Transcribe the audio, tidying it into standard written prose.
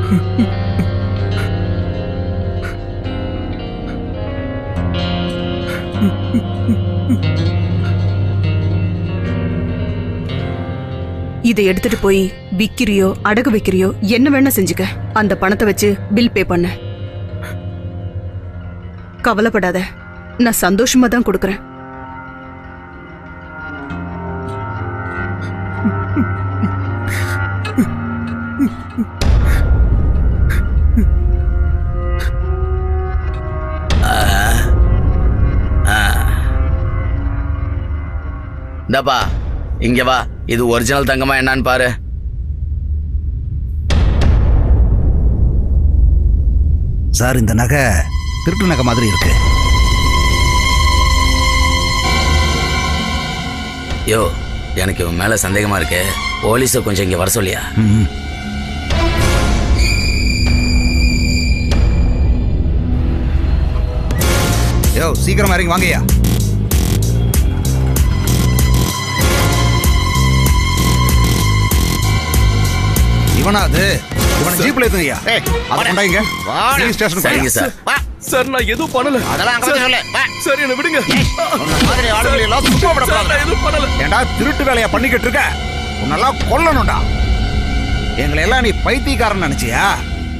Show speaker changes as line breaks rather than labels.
இதை எடுத்துட்டு போய் விக்கிறியோ அடகு வைக்கிறியோ என்ன வேணா செஞ்சுக்க. அந்த பணத்தை வச்சு பில் பே பண்ண. கவலைப்படாத, நான் சந்தோஷமா தான் கொடுக்கறேன்.
இந்தப்பா இங்க வா. இது ஒரிஜினல் தங்கமா என்னன்னு பாரு.
சார், இந்த நகை திருட்டு நகை மாதிரி இருக்கு.
யோ, எனக்கு இவன் மேல சந்தேகமா இருக்கு. போலீஸை கொஞ்சம் இங்க வர சொல்லியா?
யோ, சீக்கிரமா இறங்கி வாங்கய்யா. இவனா அது? இவனை ஜீப்ல ஏத்துங்கய்யா. அத கொண்டாங்க ஸ்டேஷன்.
சரிங்க சார்.
சார், நான் எதுவும் பண்ணல.
அதெல்லாம் அங்க சொல்ல.
சரி, என்ன விடுங்க.
உன்ன மாதிரி ஆளுங்களை எல்லாம் சும்மா விட கூடாது.
நான் எதுவும் பண்ணல.
ஏண்டா திருட்டு வேலையா பண்ணிக்கிட்டு இருக்க? உன்னெல்லாம் கொல்லணும்டா. எங்களை எல்லாம் நீ பைத்தியக்காரன் நினைச்சியா?